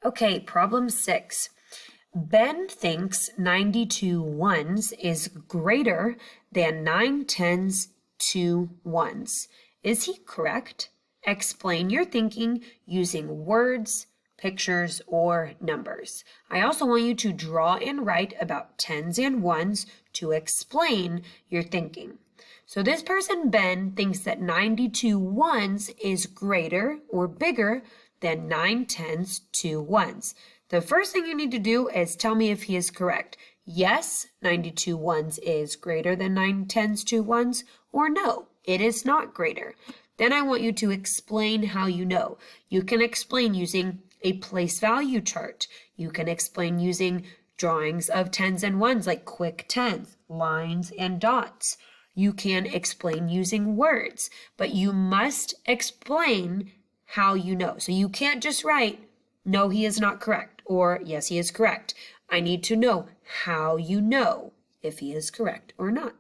Okay, problem 6. Ben thinks 92 ones is greater than 9 tens, 2 ones. Is he correct? Explain your thinking using words, pictures, or numbers. I also want you to draw and write about tens and ones to explain your thinking. So this person, Ben, thinks that 92 ones is greater or bigger than 9 tens, 2 ones. The first thing you need to do is tell me if he is correct. Yes, 92 ones is greater than 9 tens, 2 ones, or no, it is not greater. Then I want you to explain how you know. You can explain using a place value chart. You can explain using drawings of tens and ones like quick tens, lines, and dots. You can explain using words, but you must explain how you know. So you can't just write, no, he is not correct, or yes, he is correct. I need to know how you know if he is correct or not.